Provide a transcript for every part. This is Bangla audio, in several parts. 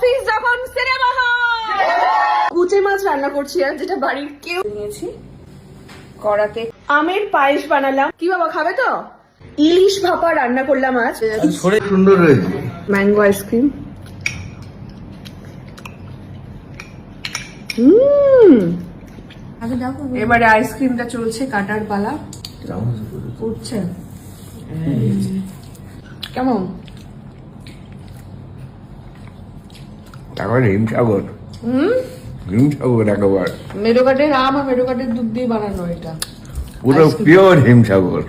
অফিস যখন সিনেমা হয়। কুচে মাছ রান্না করছি আর যেটা বাড়ির কেউ নিয়েছি কড়াতে। আমের পায়েস বানালাম। কি বাবা খাবে তো? ইলিশ ভাপা রান্না করলাম আজ। সুন্দর হয়েছে। Mango ice cream. এবারে আইসক্রিমটা চলছে, কাটার পালা উঠছে। কেমন? তারপর হিমসাগর, হিমসাগর একেবারে মেরোকাটের আম আর মেরোকাটের দুধ দিয়ে বানানো এটা, পুরো পিওর হিমসাগর।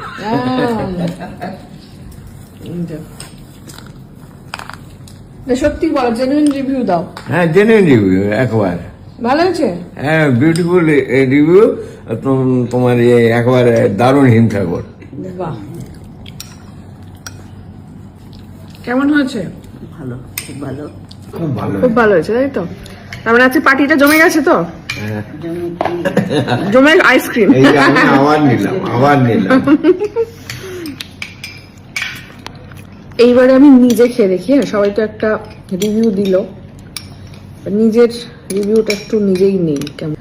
সত্যি বলো, জেনুইন রিভিউ দাও। হ্যাঁ, জেনুইন রিভিউ একবার। ভালো হয়েছে? হ্যাঁ, বিউটিফুল রিভিউ। তোমার একবারে দারুণ হিমসাগর। বাহ, কেমন হয়েছে? ভালো, খুব ভালো। খুব ভালো, খুব ভালো হয়েছে, তাই তো? তার মানে আজকে পার্টিটা জমে গেছে তো? হ্যাঁ। জমে আইসক্রিম। এই যে আমি আবার নিলাম। এইবারে আমি নিজে খেয়ে দেখি। হ্যাঁ, সবাই তো একটা রিভিউ দিল, নিজের রিভিউটা একটু নিজেই নেই কেমন।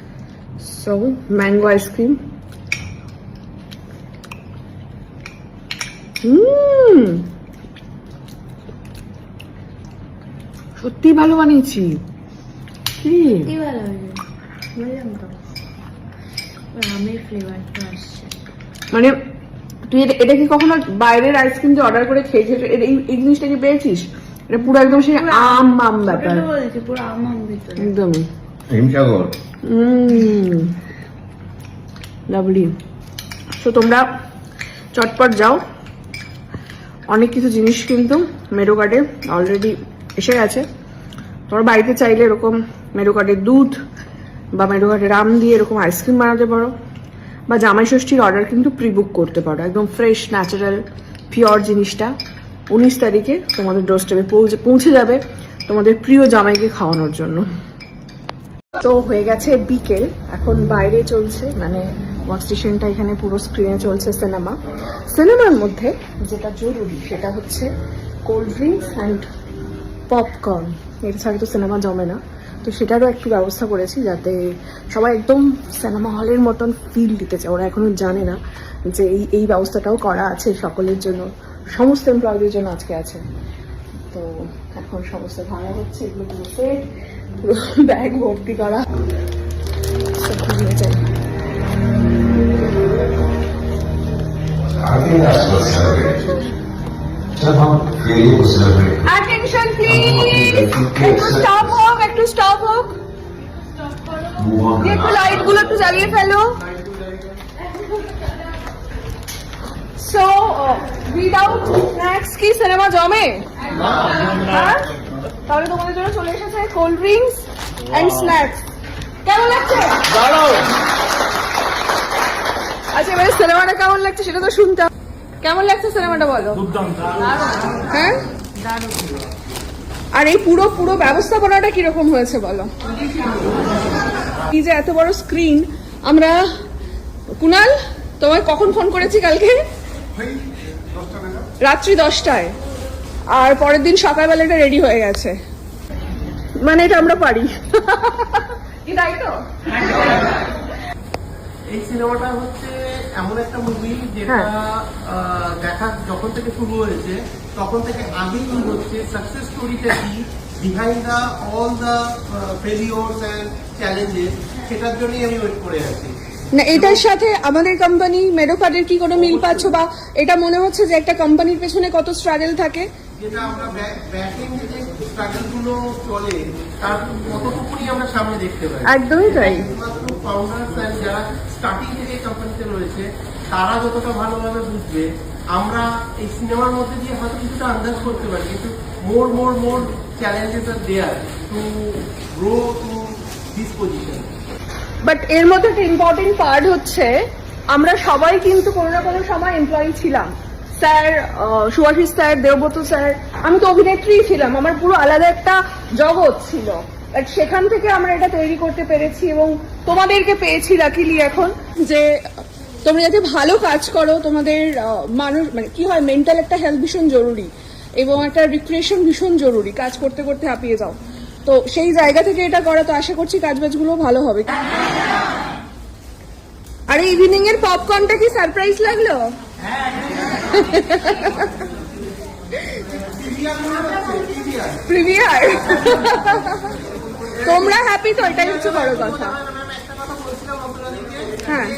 So mango ice cream. সত্যি ভালো বানিয়েছি। কি ভালো হয়েছে, বললাম তো আমের ফ্লেভারটা আসছে। মানে তুই এটা কি কখনো বাইরের আইসক্রিম যে অর্ডার করে খেয়েছিস, এই জিনিসটা কি পেয়েছিস? এটা পুরো একদম সেই আম আম ব্যাপার, বলেছি পুরো আম ভিতরে একদমই হিমসাগর। লাভলি। তো তোমরা চটপট যাও, অনেক কিছু জিনিস কিন্তু মেরোকার্ডে অলরেডি এসে গেছে। তোমরা বাড়িতে চাইলে এরকম মেরোকার্ডের দুধ বা মেরোকার্ডের আম দিয়ে এরকম আইসক্রিম বানাতে পারো, বা জামাই ষষ্ঠীর অর্ডার কিন্তু প্রি বুক করতে পারো। একদম ফ্রেশ ন্যাচারাল পিওর জিনিসটা 19 তারিখে তোমাদের ডোরস্টেপে পৌঁছে যাবে তোমাদের প্রিয় জামাইকে খাওয়ানোর জন্য। তো হয়ে গেছে বিকেল, এখন বাইরে চলছে, মানে ওয়ার্ক স্টেশনটা এখানে পুরো স্ক্রিনে চলছে সিনেমা। সিনেমার মধ্যে যেটা জরুরি সেটা হচ্ছে কোল্ড ড্রিঙ্কস অ্যান্ড পপকর্ন। এটা ছাড়া তো সিনেমা জমে না, তো সেটারও একটু ব্যবস্থা করেছি যাতে সবাই একদম সিনেমা হলের মতন ফিল দিতে চায়। ওরা এখনো জানে না যে এই ব্যবস্থাটাও করা আছে সকলের জন্য, সমস্ত এমপ্লয়ীদের জন্য আজকে আছে। তো এখন সমস্ত ভাড়া হচ্ছে, এগুলো পুরো সেট, পুরো ব্যাগ ভর্তি করা। Attention please, একটু স্টপ হোক, একটু লাইট গুলো একটু জ্বালিয়ে ফেলো। সো উইদাউট স্ন্যাক্স কি সিনেমা জমে? হ্যাঁ, তাহলে তোমাদের জন্য চলে এসেছে কোল্ড ড্রিঙ্কস এন্ড স্ন্যাক্স। কেমন লাগছে? আচ্ছা, এবারে সিনেমাটা কেমন লাগছে সেটা তো শুনতে। কেমন লাগছে সিনেমাটা বলো? হ্যাঁ, আর এই পুরো পুরো ব্যবস্থাপনাটা কিরকম হয়েছে বলো? এই যে এত বড় স্ক্রিন, আমরা কুনাল তোমায় কখন ফোন করেছি? কালকে রাত্রি 10টায়, আর পরের দিন সকালবেলা এটা রেডি হয়ে গেছে। মানে এটা আমরা পারি, তাই তো? এই সিনেমাটা হচ্ছে এমন একটা মুভি যেটা দেখা যখন থেকে শুরু হয়েছে তখন থেকে আগেই হচ্ছে সাকসেস স্টোরিটা কি, behind the all the failures and challenges, সেটার জন্যই আমি ওয়েট করে আছি। না, এটার সাথে আমাদের কোম্পানি মেরোকার্ডের কি কোনো মিল পাচ্ছ, বা এটা মনে হচ্ছে যে একটা কোম্পানির পেছনে কত স্ট্রাগল থাকে? যেটা আমরা ব্যাকিং যে স্ট্রাগল গুলো চলে তার কতটুকুনি আমরা সামনে দেখতে পাই। একদমই তাই। একমাত্র ফাউন্ডার্স এন্ড যারা স্টার্টিং থেকে কোম্পানিতে রয়েছে তারা যতটা ভালোভাবে বুঝবে, আমরা এই সিনেমার মধ্যে দিয়ে হয়তো কিছুটা আন্দাজ করতে পারি, কিন্তু more challenges are there to grow to this position. But এর মধ্যে একটা ইম্পর্টেন্ট পার্ট হচ্ছে আমরা সবাই কিন্তু কোনো না কোনো সময় এমপ্লয়ি ছিলাম। Sir, Subhashis sir, Debabrata sir, আমি তো অভিনেত্রী ছিলাম, আমার পুরো আলাদা একটা জগৎ ছিল। বাট সেখান থেকে আমরা এটা তৈরি করতে পেরেছি এবং তোমাদেরকে পেয়েছি লাকিলি এখন, যে তোমরা যাতে ভালো কাজ করো, তোমাদের মানুষ মানে কি হয়, মেন্টাল একটা হেলথ ভীষণ জরুরি এবং একটা রিক্রিয়েশন ভীষণ জরুরি। কাজ করতে করতে হাঁপিয়ে যাও, তো সেই জায়গা থেকে এটা করা, তো আশা করছি কাজবাজগুলো ভালো হবে। আর ইভিনিং এর পপকর্নটা কি সারপ্রাইজ লাগলো? প্রিমিয়ার। তোমরা হ্যাপি তো, এটাই হচ্ছে বড় কথা। হ্যাঁ,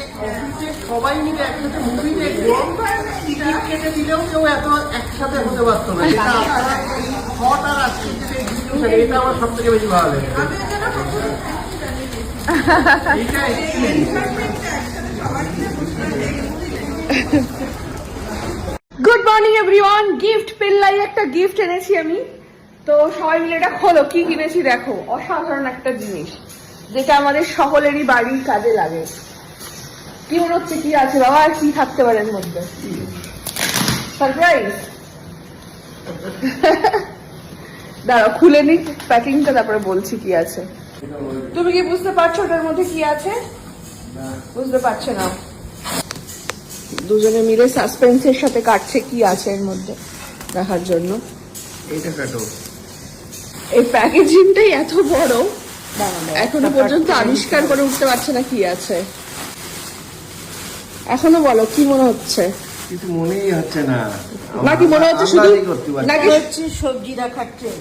সবাই মিলে একসাথে মুভি দেখবো, টিকিট কেটে দিলেও কেউ এত একসাথে হতে পারতো না। যেটা আপনারা এই থট আর আজকে যে discussion, এটা আমার সব থেকে বেশি ভালো লেগেছে। এইটাই। Good morning everyone. Gift Pillai একটা গিফট এনেছি আমি, তো সবাই মিলে এটা খোলো। কি কিনেছি দেখো, অসাধারণ একটা জিনিস যেটা আমাদের সকলেরই বাড়ির কাজে লাগে। কি মনে হচ্ছে কি আছে বাবা, আর কি থাকতে পারে এর মধ্যে? সারপ্রাইজ। দাঁড়াও খুলে নি প্যাকিংটা, তারপরে বলছি কি আছে। তুমি কি বুঝতে পারছো ওটার মধ্যে কি আছে? বুঝতে পারছো না? দুজনে মিলে সাসপেন্সের সাথে কাটছে কি আছে এর মধ্যে দেখার জন্য। এইটা কাটো। এই প্যাকেজিংটাই এত বড়, এখনো পর্যন্ত আবিষ্কার করে উঠতে পারছে না কি আছে। এখনো বলো কি মনে হচ্ছে? কিছু মনেই হচ্ছে না। নাকি মনে হচ্ছে শুধু আন্দাজই করতে পারছি। নাকি হচ্ছে সবজি রাখার ট্রে।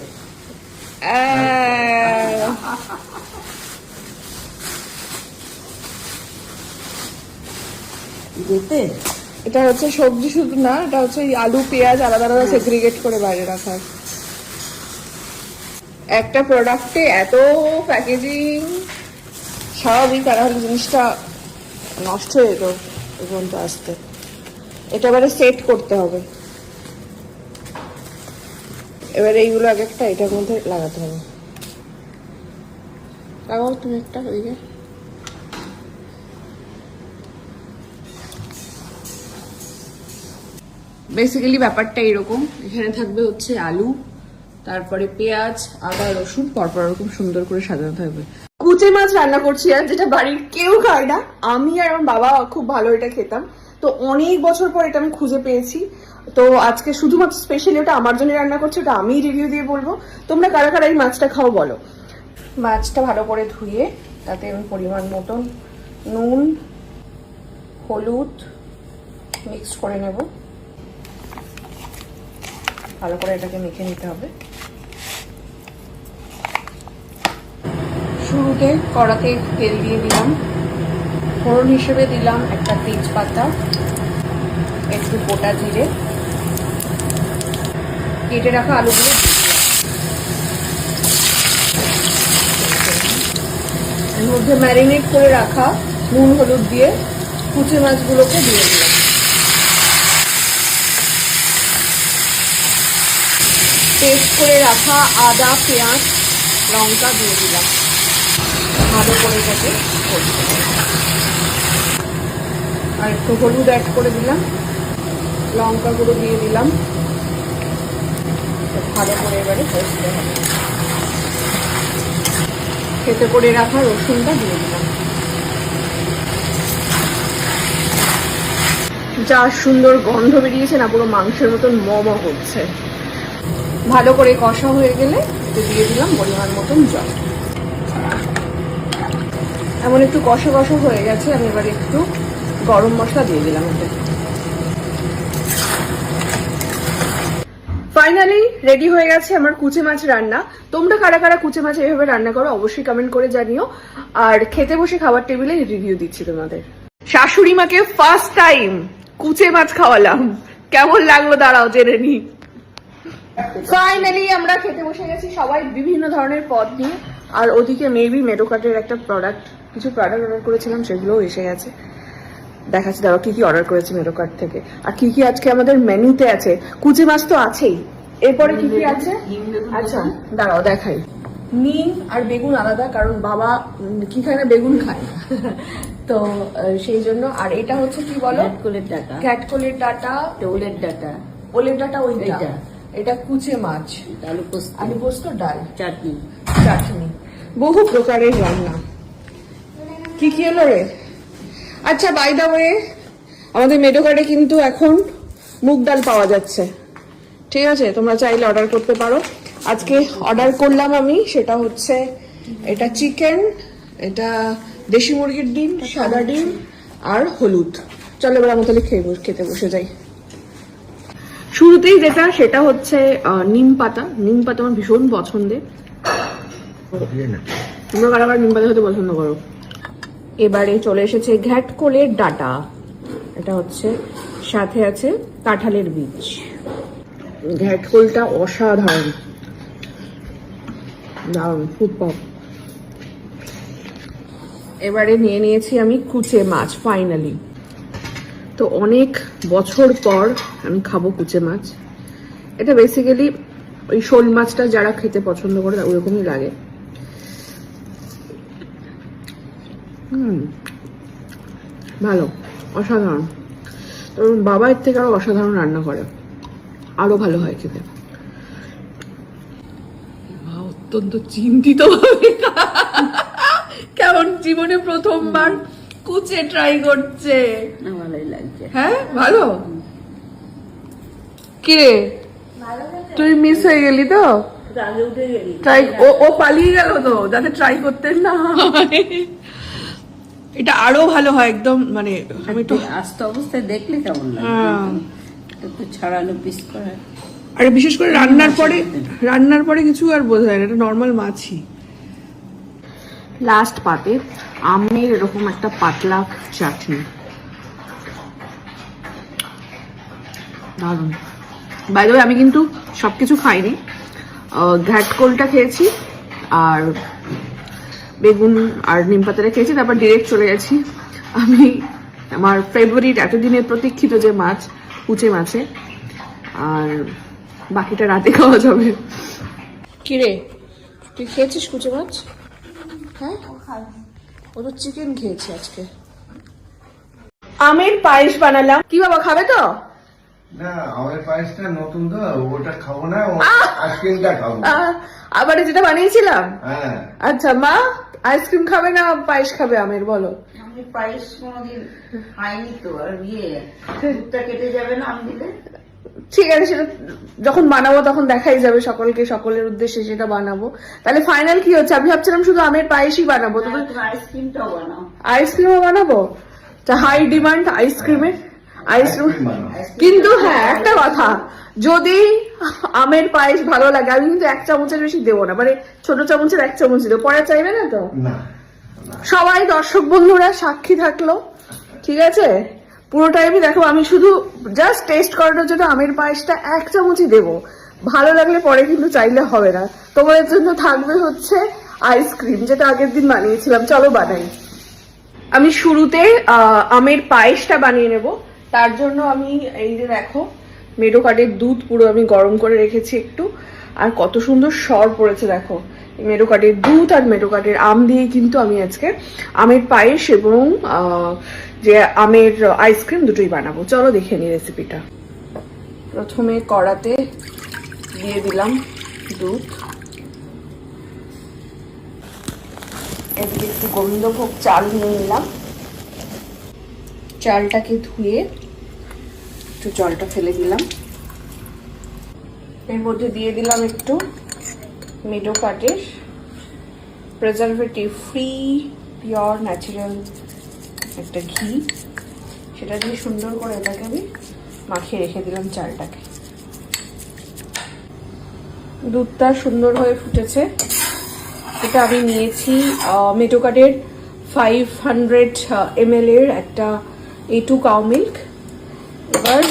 যেতে এটা হচ্ছে সবজি শুধু না, এটা হচ্ছে এই আলু পেঁয়াজ আলাদা আলাদা সেগ্রিগেট করে বাইরে রাখার। একটা প্রোডাক্টে এত প্যাকেজিং স্বাভাবিক, আর হলে জিনিসটা নষ্ট হয়ে যেত পর্যন্ত আসতে। এটা এবারে সেট করতে হবে। এবারে এইগুলো এক একটা এটার মধ্যে লাগাতে হবে। লাগাও তুমি একটা ওইদিকে। বেসিক্যালি ব্যাপারটা এরকম, এখানে থাকবে হচ্ছে আলু, তারপরে পেঁয়াজ, আদা, রসুন পরপর এরকম সুন্দর করে সাজানো থাকবে। কুচে মাছ রান্না করছি আর, যেটা বাড়ির কেউ খায় না, আমি আর আমার বাবা খুব ভালো এটা খেতাম। তো অনেক বছর পর এটা আমি খুঁজে পেয়েছি, তো আজকে শুধুমাত্র স্পেশালি ওটা আমার জন্য রান্না করছি, ওটা আমি রিভিউ দিয়ে বলবো। তোমরা কারা কারা এই মাছটা খাও বলো। মাছটা ভালো করে ধুয়ে তাতে আমি পরিমাণ মতন নুন, হলুদ মিক্স করে নেব। ভালো করে এটাকে মেখে নিতে হবে। শুরুতে কড়াতে তেল দিয়ে দিলাম, ফোড়ন হিসেবে দিলাম একটা তেজপাতা, একটু গোটা জিরে, কেটে রাখা আলুগুলো দিয়ে দিলাম। এর মধ্যে ম্যারিনেট করে রাখা নুন হলুদ দিয়ে কুচে মাছগুলোকে দিয়ে দিলাম। পেস্ট করে রাখা আদা, পেঁয়াজ, লঙ্কা দিয়ে দিলাম। ভালো করে এটাকে করতে হবে। আর একটু হলুদ অ্যাড করে দিলাম, লঙ্কা গুঁড়ো দিয়ে দিলাম। ভালো করে এবারে কষতে হবে। খেতে করে রাখা রসুনটা দিয়ে দিলাম। যা সুন্দর গন্ধ বেরিয়েছে না, পুরো মাংসের মতন ম করছে। ভালো করে কষা হয়ে গেলে দিয়ে দিলাম পরিমাণ মতন জল। এমন একটু কষা কষা হয়ে গেছে, আমি এবার একটু গরম মশলা দিয়ে দিলাম এতে। ফাইনালি রেডি হয়ে গেছে আমার কুচে মাছ রান্না। তোমরা কারা কারা কুচে মাছ এভাবে রান্না করো অবশ্যই কমেন্ট করে জানিও। আর খেতে বসে খাবার টেবিলে রিভিউ দিচ্ছি তোমাদের। শাশুড়ি মাকে ফার্স্ট টাইম কুচে মাছ খাওয়ালাম, কেমন লাগলো দাঁড়াও জেনে নি। ফাইনালি আমরা খেতে বসে গেছি সবাই বিভিন্ন ধরনের পদ নিয়ে। আর ওদিকে মেবি মেডোকার্টের একটা কিছু প্রোডাক্ট অর্ডার করেছিলাম, সেগুলোও এসে গেছে। দেখাচ্ছি দাঁড়াও কি কি অর্ডার করেছি মেডোকার্ট থেকে, আর কি কি আজকে আমাদের মেনুতে আছে। কুচে মাছ তো আছেই, এরপরে কি কি আছে আচ্ছা দাঁড়াও দেখাই। নিম আর বেগুন আলাদা, কারণ বাবা কি খায় না, বেগুন খায় তো সেই জন্য। আর এটা হচ্ছে কি বলো, ক্যাটকোলের ডাটা, ক্যাটকোলের ডাটা, ওলের ডাটা, ওলের ডাটা ওইটা, এইটা। এটা কুচে মাছ, আলু পোস্ত, আলু পোস্ত, ডাল, চাটনি, চাটনি, বহু প্রকারের রান্না। কি কি এলো রে? আচ্ছা বাই দা ওয়ে, আমাদের মেডোকার্টে কিন্তু এখন মুগ ডাল পাওয়া যাচ্ছে, ঠিক আছে? তোমরা চাইলে অর্ডার করতে পারো। আজকে অর্ডার করলাম আমি, সেটা হচ্ছে এটা চিকেন, এটা দেশি মুরগির ডিম, সাদা ডিম আর হলুদ। চলো এবার আমি তাহলে খেতে বসে যাই। শুরুতেই যেটা সেটা হচ্ছে নিম পাতা। নিম পাতা আমার ভীষণ পছন্দের। তোমরা কারা কারা নিম পাতা খেতে পছন্দ করো? এবারে চলে এসেছে ঘ্যাটকোলের ডাটা, এটা হচ্ছে সাথে আছে কাঁঠালের বীজ। ঘ্যাটকোলটা অসাধারণ, দারুণ, খুব পপ। এবারে নিয়ে নিয়েছি আমি কুচে মাছ ফাইনালি। তো অনেক বছর পর আমি খাবো কুচে মাছ। এটা বেসিক্যালি ওই শোল মাছটা যারা খেতে পছন্দ করে ওরকমই লাগে। ভালো, অসাধারণ। তো বাবা এর থেকে আরো অসাধারণ রান্না করে, আরো ভালো হয় খেতে। অত্যন্ত চিন্তিত ভাবে কেমন জীবনে প্রথমবার কুচে ট্রাই করছে। ভালোই লাগছে। হ্যাঁ ভালো। কিরে তুই মিস হয়ে গেলি তো? আগে উঠে গেলি। ট্রাই ও পালিয়ে গেল তো, যাতে ট্রাই করতে না হয়। এটা আরো ভালো হয় একদম, মানে আমি তো আস্ত অবস্থায় দেখলে কেমন লাগে, একটু ছাড়ানো পিস করে। আর বিশেষ করে রান্নার পরে কিছু আর বোঝা যায় না, এটা নর্মাল মাছই। লাস্ট পাতে আমের এরকম একটা পাতলা চাটনি, দারুণ। বাই দ্য ওয়ে আমি কিন্তু সবকিছু খাইনি, ঘ্যাটকোলটা খেয়েছি আর বেগুন আর নিম পাতাটা খেয়েছি, তারপর ডিরেক্ট চলে গেছি আমি আমার ফেভারিট এতদিনের প্রতীক্ষিত যে মাছ, কুচে মাছে। আর বাকিটা রাতে খাওয়া যাবে। কিরে তুই খেয়েছিস কুচে মাছ? হ্যাঁ, ও তো চিকেন খেয়েছে আজকে। আমের পায়েস বানালাম। কি বাবা খাবে তো? না, আমার পায়েসটা নতুন তো, ওটা খাবো না, আইসক্রিমটা খাবো। আবার যেটা বানিয়েছিলাম। হ্যাঁ আচ্ছা মা আইসক্রিম খাবে না পায়েস খাবে আমের, বলো? আমি পায়েস কোনোদিন খাইনি তো, আর দুধটা কেটে যাবে না আম দিলে? ঠিক আছে, সেটা যখন বানাবো তখন দেখাই যাবে সকলকে, সকলের উদ্দেশ্যে সেটা বানাবো। তাহলে ফাইনাল কি হচ্ছে? আমি ভাবছিলাম শুধু আমের পায়েসই বানাবো। তুমি আইসক্রিমটাও বানাও। আইসক্রিমও বানাবো? হাই ডিমান্ড আইসক্রিমের। আইসক্রিম কিন্তু হ্যাঁ একটা কথা, যদি আমের পায়েস ভালো লাগে আমি কিন্তু 1 চামচের বেশি দেবো না, মানে ছোট চামচের 1 চামচ দেবো। পরে চাইবে না তো? না, সবাই দর্শক বন্ধুরা সাক্ষী থাকলো, ঠিক আছে? পুরো টাইমই দেখো, আমি শুধু জাস্ট টেস্ট করার জন্য আমের পায়েসটা 1 চামচই দেবো। ভালো লাগলে পরে কিন্তু চাইলে হবে না। তোমাদের জন্য থাকবে হচ্ছে আইসক্রিম, যেটা আগের দিন বানিয়েছিলাম। চলো বানাই। আমি শুরুতে আমের পায়েসটা বানিয়ে নেব। তার জন্য আমি এই যে দেখো মেডোকার্ডের দুধ পুরো আমি গরম করে রেখেছি একটু, আর কত সুন্দর সর পড়েছে দেখো। মেডোকার্ডের দুধ আর মেডোকার্ডের আম দিয়ে কিন্তু আমি আজকে আমের পায়েস এবং যে আমের আইসক্রিম দুটোই বানাবো। চলো দেখে নিই রেসিপিটা। প্রথমে কড়াতে দিয়ে দিলাম দুধ, এদিকে একটু গোবিন্দভোগ চাল নিয়ে নিলাম। চালটাকে ধুয়ে একটু জলটা ফেলে দিলাম। এর মধ্যে দিয়ে দিলাম একটু মেডোকার্ডের প্রিজারভেটিভ ফ্রি পিওর ন্যাচারাল একটা ঘি, সেটা দিয়ে সুন্দর করে এটাকে আমি মাখিয়ে রেখে দিলাম চালটাকে। দুধটা সুন্দর হয়ে ফুটেছে। এটা আমি নিয়েছি মেডোকার্ডের 500 ml এর একটা A2 কাউ মিল্ক। এবার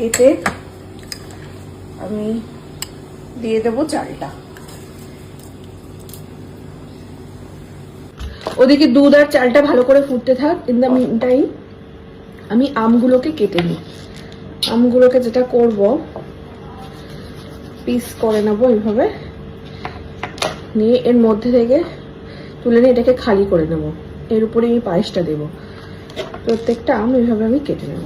এতে আমি দিয়ে দেবো চালটা। ওদিকে দুধ আর চালটা ভালো করে ফুটতে থাক। ইন দ্য মিন টাইম আমি আমগুলোকে কেটে নিই। আমগুলোকে যেটা করব, পিস করে নেবো এইভাবে, নিয়ে এর মধ্যে থেকে তুলে নিয়ে এটাকে খালি করে নেব। এর উপরে আমি পায়েসটা দেবো। প্রত্যেকটা আম এইভাবে আমি কেটে নেব।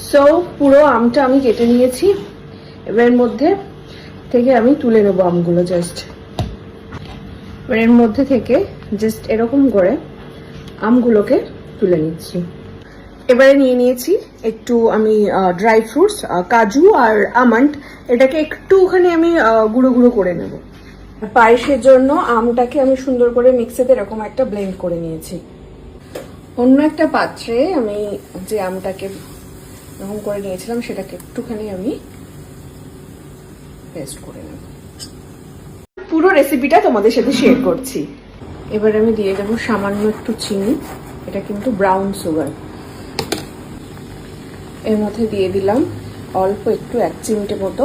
সো পুরো আমটা আমি কেটে নিয়েছি। এবার এর মধ্যে থেকে আমি তুলে নেব আমগুলো। জাস্ট এবার এর মধ্যে থেকে জাস্ট এরকম করে আমগুলোকে তুলে নিচ্ছি। এবারে নিয়ে নিয়েছি একটু আমি ড্রাই ফ্রুটস, কাজু আর আমন্ড, এটাকে একটুখানি আমি গুঁড়ো গুঁড়ো করে নেব। পায়েসের জন্য আমটাকে আমি সুন্দর করে মিক্সিতে এরকম একটা ব্লেন্ড করে নিয়েছি। অন্য একটা পাত্রে আমি যে আমটাকে এরকম করে নিয়েছিলাম সেটাকে একটুখানি আমি পেস্ট করে নেব। পুরো রেসিপিটা তোমাদের সাথে শেয়ার করছি। এবার আমি দিয়ে দেবো সামান্য একটু চিনি, এটা কিন্তু ব্রাউন সুগার। এর মধ্যে দিয়ে দিলাম অল্প একটু 1 চিমটে মতো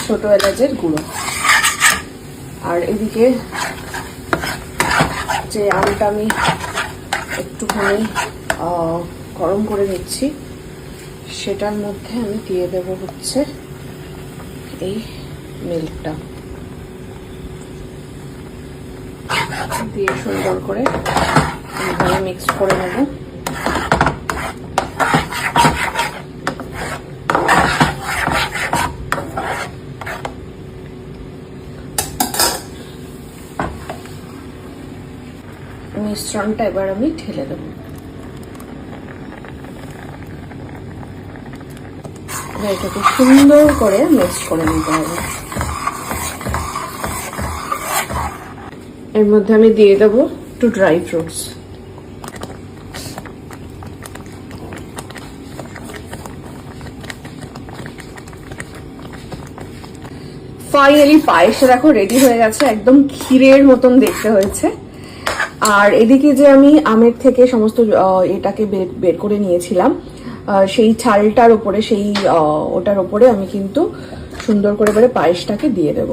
ছোট এলাচের গুঁড়ো। আর এদিকে যে আমটা আমি একটুখানি গরম করে নিচ্ছি সেটার মধ্যে আমি দিয়ে দেবো হচ্ছে এই মিল্কটা, দিয়ে সুন্দর করে এইভাবে মিক্স করে নেব। মিশ্রণটা এবার আমি ঢেলে দেবো। এটাকে সুন্দর করে মিক্স করে নিতে হবে। এর মধ্যে আমি দিয়ে দেবো একটু ড্রাই ফ্রুটস। ফাইনালি পায়েসটা দেখো রেডি হয়ে গেছে, একদম ক্ষীরের মতন দেখতে হয়েছে। আর এদিকে যে আমি আমের থেকে সমস্ত এটাকে বের করে নিয়েছিলাম, সেই ছালটার উপরে সেই ওটার উপরে আমি কিন্তু সুন্দর করে এবারে পায়েসটাকে দিয়ে দেব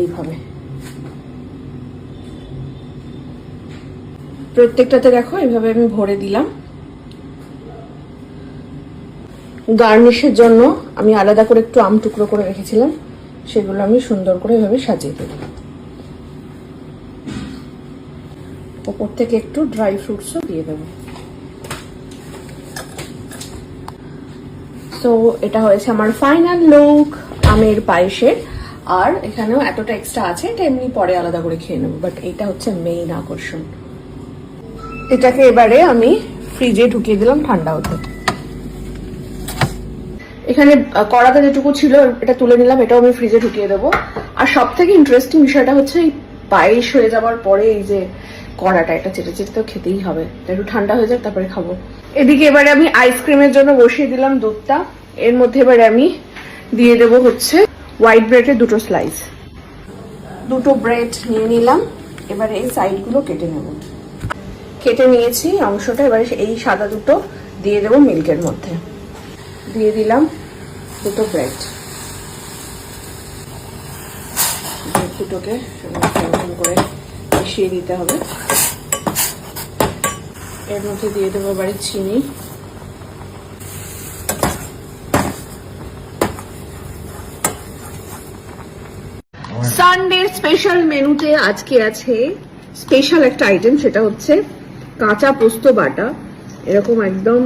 এইভাবে। প্রত্যেকটাতে দেখো এইভাবে আমি ভরে দিলাম। গার্নিশের জন্য আমি আলাদা করে একটু আম টুকরো করে রেখেছিলাম, সেগুলো আমি সুন্দর করে এভাবে সাজিয়ে দেব। ওপর থেকে একটু ড্রাই ফ্রুটসও দিয়ে দেব। তো এটা হয়েছে আমার ফাইনাল লুক আমের পায়েসের। আর এখানেও এতটা এক্সট্রা আছে, এটা এমনি পরে আলাদা করে খেয়ে নেবো, বাট এটা হচ্ছে মেইন আকর্ষণ। এটাকে এবারে আমি ফ্রিজে ঢুকিয়ে দিলাম ঠান্ডা হতে। এখানে কড়াতে যেটুকু ছিল এটা তুলে নিলাম, এটাও আমি ফ্রিজে ঢুকিয়ে দেবো। আর সব থেকে ইন্টারেস্টিং বিষয়টা হচ্ছে এই পায়েস হয়ে যাওয়ার পরে এই যে কড়াটা, এটা চেটে চেটে তো খেতেই হবে, একটু ঠান্ডা হয়ে যাক তারপরে খাবো। এদিকে এবারে আমি আইসক্রিমের জন্য বসিয়ে দিলাম দুধটা। এর মধ্যে এবারে আমি দিয়ে দেবো হচ্ছে হোয়াইট ব্রেডের 2টো স্লাইস। 2টো ব্রেড নিয়ে নিলাম, এবারে এই সাইডগুলো কেটে নেব। কেটে নিয়েছি অংশটা, এবারে এই সাদা দুটো দিয়ে দেবো মিল্কের মধ্যে। দিয়ে দিলাম 2টো ব্রেড, দুটোকে এরকম করে মিশিয়ে দিতে হবে। এর মধ্যে দিয়ে দেবো এবারে চিনি। সানডের স্পেশাল মেনুতে আজকে আছে স্পেশাল একটা আইটেম, সেটা হচ্ছে কাঁচা পোস্ত বাটা। এরকম একদম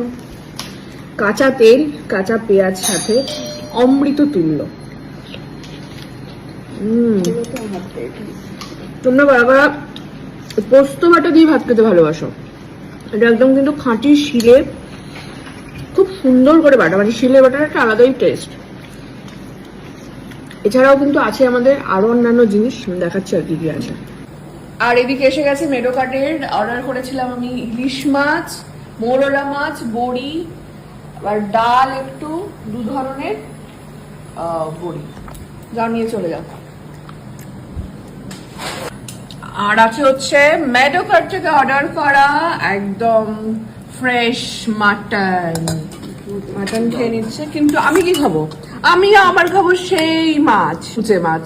কাঁচা তেল, কাঁচা পেঁয়াজ সাথে অমৃত তুল্য। তোমরা বাবা পোস্ত বাটা দিয়ে ভাত খেতে ভালোবাসো, এটা একদম কিন্তু খাঁটি শিলে খুব সুন্দর করে বাটা, মানে শিলে বাটার একটা আলাদাই টেস্ট। এছাড়াও কিন্তু আছে আমাদের আরো অন্যান্য জিনিস, দেখাচ্ছি আর কি কি আছে। আর এদিকে এসে গেছে মেডো কার্ডের। অর্ডার করেছিলাম আমি ইলিশ মাছ, মোরলা মাছ, বড়ি, আবার ডাল, একটু 2 ধরনের বড়ি, যা নিয়ে চলে যাও। আর আছে হচ্ছে মেডো কার্ড থেকে অর্ডার করা একদম ফ্রেশ মাটন। মাটন খেয়ে নিচ্ছে, কিন্তু আমি কি খাবো? আমি আবার খাবো সেই মাছ, কুচে মাছ।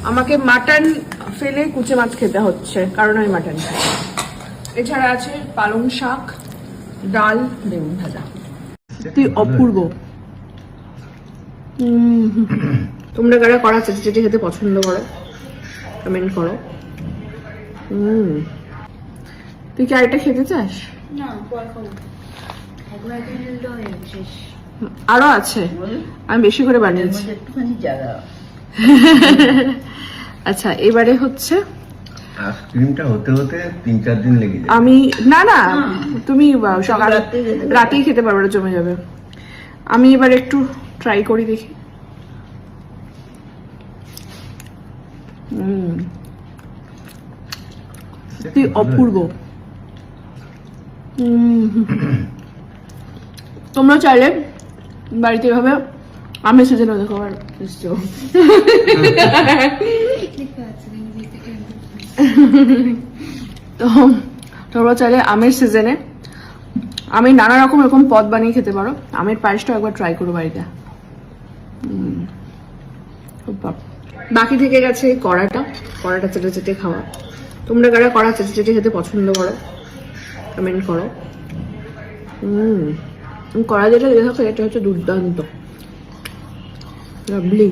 আমাকে মাটন ফেলে কুচে মাছ খেতে হচ্ছে, কারণ আমি মাটন খাই। এছাড়া আছে পালং শাক, ডাল, বেগুন ভাজা। সত্যি অপূর্ব। তোমরা কারা করা চেটে চেটে খেতে পছন্দ করো কমেন্ট করো। তুই কি আরেকটা খেতে চাস? আরো আছে, আমি বেশি করে বানিয়েছি। একটুখানি জায়গা। আচ্ছা, এবারে হচ্ছে আইসক্রিমটা হতে হতে 3-4 দিন লেগে যায়। আমি না না তুমি সকাল রাতেই খেতে পারবে, ওটা জমে যাবে। আমি এবার একটু ট্রাই করি দেখি। সত্যি অপূর্ব। তোমরা চাইলে বাড়িতে এভাবে আমের সিজনে দেখো আর তো তোমরা চাইলে আমের সিজনে আমি নানা রকম এরকম পদ বানিয়ে খেতে পারো। আমের পায়েসটা একবার ট্রাই করো বাড়িতে। বাকি থেকে গেছে কড়াটা চেটে চেটে খাওয়া। তোমরা কারা কড়া চেটে চেটে খেতে পছন্দ করো কমেন্ট করো। কড়া যেটা দিয়ে থাকো এটা হচ্ছে দুর্দান্ত, লাভলি।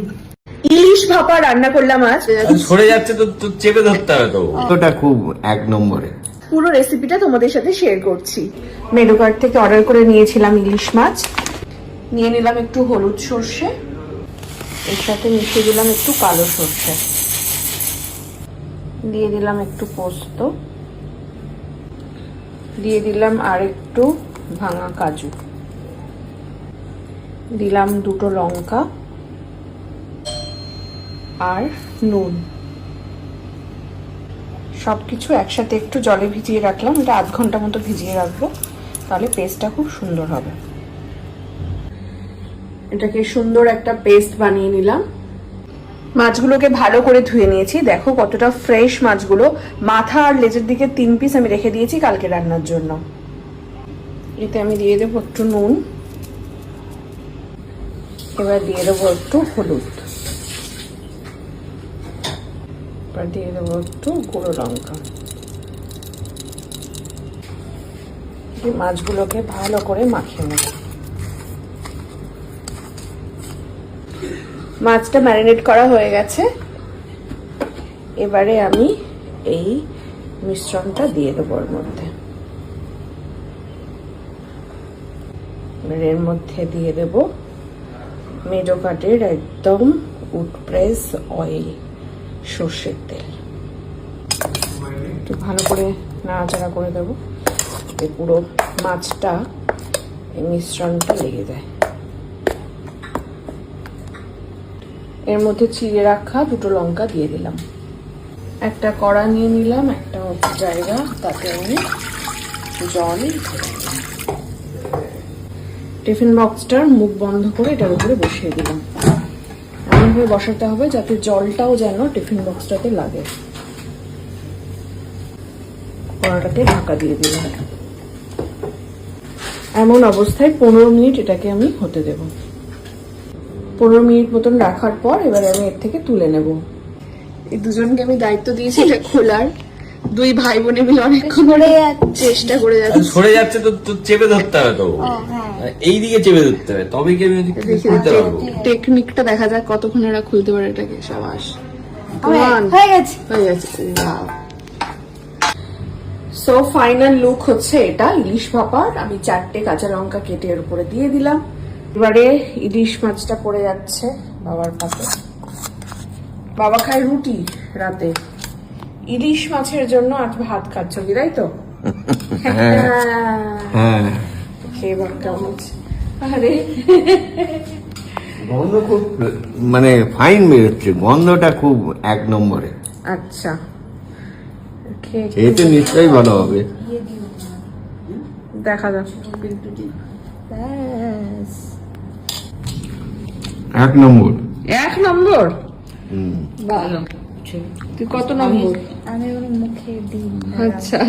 ইলিশ ভাপা রান্না করলাম আজ। সরে যাচ্ছে তো চেপে ধরতে হবে তো। ওটা খুব 1 নম্বরে। পুরো রেসিপিটা তোমাদের সাথে শেয়ার করছি। মেনু কার্ড থেকে অর্ডার করে নিয়েছিলাম ইলিশ মাছ, নিয়ে নিলাম একটু হলুদ সর্ষে, এর সাথে মিশিয়ে দিলাম একটু কালো সর্ষে, দিয়ে দিলাম একটু পোস্ত, দিয়ে দিলাম আর একটু ভাঙা কাজু, দিলাম 2টো লঙ্কা আর নুন। সবকিছু একসাথে একটু জলে ভিজিয়ে রাখলাম, এটা 1/2 ঘন্টা মতো ভিজিয়ে রাখবো, তাহলে পেস্টটা খুব সুন্দর হবে। এটাকে সুন্দর একটা পেস্ট বানিয়ে নিলাম। মাছগুলোকে ভালো করে ধুয়ে নিয়েছি, দেখো কতটা ফ্রেশ মাছগুলো। মাথা আর লেজের দিকে 3 পিস আমি রেখে দিয়েছি কালকে রান্নার জন্য। এতে আমি দিয়ে দেবো একটু নুন, এবার দিয়ে দেবো একটু হলুদ, এবার দিয়ে দেবো একটু গুঁড়ো লঙ্কা। মাছগুলোকে ভালো করে মাখিয়ে নেব। মাছটা ম্যারিনেট করা হয়ে গেছে, এবারে আমি এই মিশ্রণটা দিয়ে দেবো এর মধ্যে। এর মধ্যে দিয়ে দেব মেডোকাটের একদম উডপ্রেস অয়েল, সর্ষের তেল। একটু ভালো করে নাড়াচাড়া করে দেবো, যাতে পুরো মাছটা এই মিশ্রণটা লেগে যায়। এর মধ্যে চিড়ে রাখা 2টো লঙ্কা দিয়ে দিলাম। একটা কড়া নিয়ে নিলাম, একটা জায়গা, তাতে আমি জল টিফিন বক্সটার মুখ বন্ধ করে এটার উপরে বসিয়ে দিলাম। এমনভাবে বসাতে হবে যাতে জলটাও যেন টিফিন বক্সটাতে লাগে। কড়াটাতে ঢাকা দিয়ে দিলাম। এমন অবস্থায় 15 মিনিট এটাকে আমি হতে দেব। 15 মিনিট মতন রাখার পর এবারে আমি এর থেকে তুলে নেব। এই দুজনকে আমি দায়িত্ব দিয়েছি এটা খোলার। 2 ভাই বোনে মিলে অনেকক্ষণ ধরে চেষ্টা করে যাচ্ছে। সরে যাচ্ছে তো চেপে ধরতে হবে তো। এইদিকে চেপে ধরতে হবে, তবে কি আমি খুলতে পারবো। টেকনিকটা দেখা যাক কতক্ষণ এরা খুলতে পারে এটাকে। সাবাস, হয়ে গেছে। সো ফাইনাল লুক হচ্ছে এটা ইলিশ ভাপার। আমি 4টে কাঁচা লঙ্কা কেটে এর উপরে দিয়ে দিলাম। এবারে ইলিশ মাছটা পড়ে যাচ্ছে বাবার পাতে। বাবা খায় রুটি রাতে, ইলিশ মাছের জন্য আজ ভাত খাচ্ছ কি, তাই তো? হ্যাঁ, খেয়ে বল কেমন আছে। আরে গন্ধ খুব মানে ফাইন বেরোচ্ছে, গন্ধটা খুব 1 নম্বরে। আচ্ছা, খেতে নিশ্চয়ই ভালো হবে। দেখা যাক। 1 নম্বর। 1 নম্বর? ভালো। তুই কত নম্বর? আমি ওর মুখে দিই। আচ্ছা,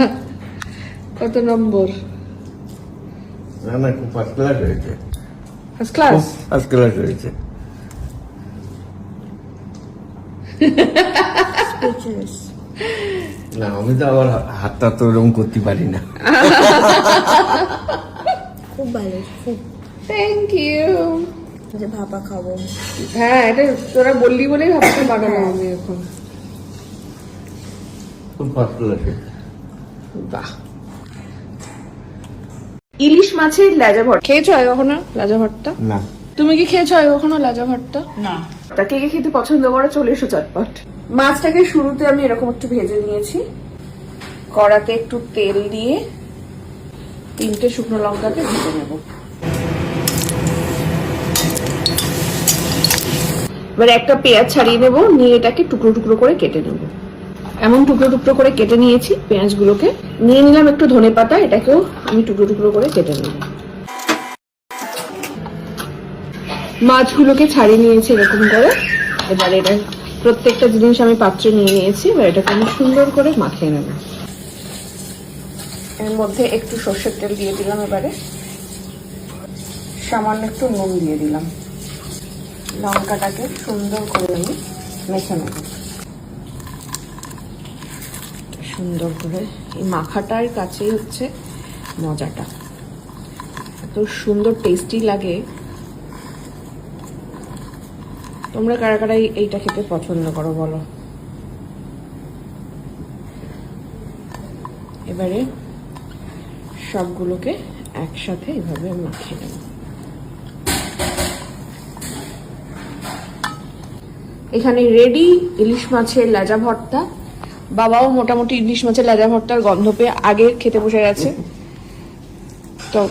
কত নম্বর? না খুব ফার্স্ট ক্লাস হয়েছে। First class? ফার্স্ট ক্লাস হয়েছে। না আমি তো আবার হাতটা তো এরকম করতে পারি না। খুব ভালো, খুব। Thank you. যে ভাপা খাবো। হ্যাঁ, এটা তোরা বললি বলেই ভাবতে বানানো আমি এখন। খুব ফার্স্ট ক্লাস। বাহ। ইলিশ মাছের লেজা ভর্তা খেয়েছো কখনো? লেজা ভর্তা না। তুমি কি খেয়েছো কখনো লাজা ভর্তা? না। তা কে কে খেতে পছন্দ করে চলে এসো চটপট। মাছটাকে শুরুতে আমি এরকম একটু ভেজে নিয়েছি, কড়াতে একটু তেল দিয়ে 3টে শুকনো লঙ্কাকে ভেজে নেব। এবার একটা পেঁয়াজ ছাড়িয়ে নেব, নিয়ে এটাকে টুকরো টুকরো করে কেটে নেব। এমন টুকরো টুকরো করে কেটে নিয়েছি পেঁয়াজগুলোকে। নিয়ে নিলাম একটু ধনেপাতা, এটাকেও আমি টুকরো টুকরো করে কেটে নেব। মাছগুলোকে ছাড়িয়ে নিয়েছি এরকম করে। এবার এটা প্রত্যেকটা জিনিস আমি পাত্রে নিয়ে নিয়েছি। এবার এটাকে আমি সুন্দর করে মাখিয়ে নেব। এর মধ্যে একটু সর্ষের তেল দিয়ে দিলাম, এবারে সামান্য একটু নুন দিয়ে দিলাম। লঙ্কাটাকে সুন্দর করে আমি মেখে নেব সুন্দর করে। এই মাখাটার কাছেই হচ্ছে মজাটা, এত সুন্দর টেস্টি লাগে। তোমরা কারা কারা এইটা খেতে পছন্দ করো বলো। এবারে সবগুলোকে একসাথে এভাবে মাখিয়ে নেব। এখানে রেডি ইলিশ মাছের লেজা ভর্তা। বাবাও মোটামুটি ইলিশ মাছের লেজা ভর্তার গন্ধ পেয়ে আগে খেতে বসে গেছে। তো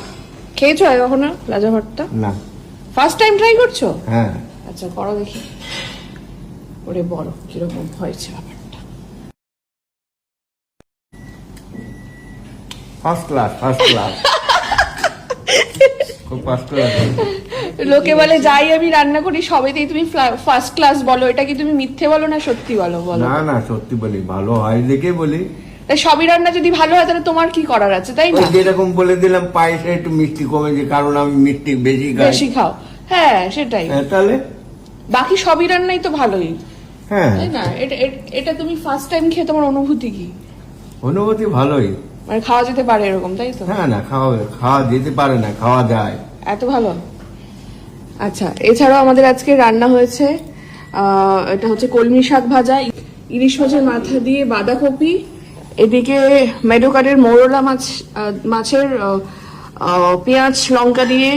খেয়েছো কখনো লেজা ভর্তা? না। ফার্স্ট টাইম ট্রাই করছো? হ্যাঁ। আচ্ছা করো দেখি, ওরে বড় কিরকম হয়েছে ব্যাপারটা। ফার্স্ট ক্লাস, ফার্স্ট ক্লাস, খুব ফার্স্ট ক্লাস। লোকে বলে যাই আমি রান্না করি সবেতেই তুমি ফার্স্ট ক্লাস বলো, এটা কি তুমি মিথ্যে বলো না সত্যি বলো? বলো। না না, সত্যি বলি, ভালো হয় দেখে বলি। তা সবই রান্না যদি ভালো হয় তাহলে তোমার কি করার আছে, তাই না? যেরকম বলে দিলাম পায়েসে একটু মিষ্টি কমেছে, কারণ আমি মিষ্টি বেশি খাই। বেশি খাও, হ্যাঁ সেটাই। তাহলে বাকি সবই রান্নাই তো ভালোই, হ্যাঁ, তাই না? এটা তুমি ফার্স্ট টাইম খেয়ে তোমার অনুভূতি কি? অনুভূতি ভালোই। মানে খাওয়া যেতে পারে এরকম, তাই তো? হ্যাঁ না, খাওয়া যেতে পারে না, খাওয়া যায়। এত ভালো। আচ্ছা, এছাড়াও আমাদের আজকে রান্না হয়েছে এটা হচ্ছে কলমি শাক ভাজা, ইলিশ মাছের মাথা দিয়ে বাঁধাকপি, এদিকে মেডোকারের মোরলা মাছের পেঁয়াজ লঙ্কা দিয়ে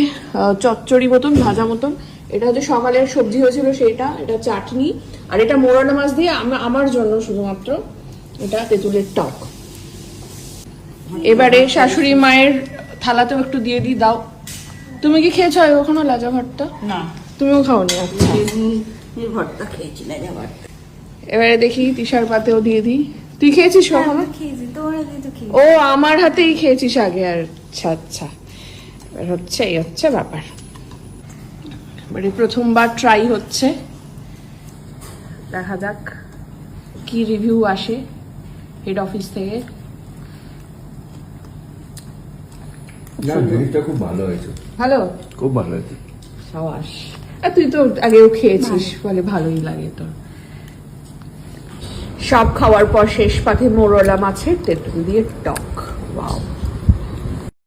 চচ্চড়ি মতন ভাজা মতন। এটা হচ্ছে সকালের সবজি হয়েছিল সেটা, এটা চাটনি, আর এটা মোরলা মাছ দিয়ে আমার জন্য শুধুমাত্র এটা তেঁতুলের টক। এবারে শাশুড়ি মায়ের থালাতেও একটু দিয়ে দিই, দাও। তুমি কি খেয়েছো কখনো লাজা ভর্তা? না। তুমিও খাওনি? আচ্ছা, এই ভর্তা খেয়েছি না, যা ভর্তা। এবারে দেখি তিশার পাতেও দিয়ে দিই। তুই খেয়েছিস কখনো? খেয়েছি, তোমার হাতে তো খেয়েছি। ও আমার হাতেই খেয়েছিস আগে। আর আচ্ছা আচ্ছা, এবার হচ্ছে এই হচ্ছে ব্যাপার। এবারে প্রথমবার ট্রাই হচ্ছে, দেখা যাক কি রিভিউ আসে হেড অফিস থেকে। না, জিনিসটা খুব ভালো হয়েছে, ভালো, খুব ভালো হয়েছে। সাবাস। আর তুই তো আগেও খেয়েছিস, বলে ভালোই লাগে তোর। সব খাওয়ার পর শেষ পাতে মোরলা মাছের তেঁতুল দিয়ে টক। ওয়াও।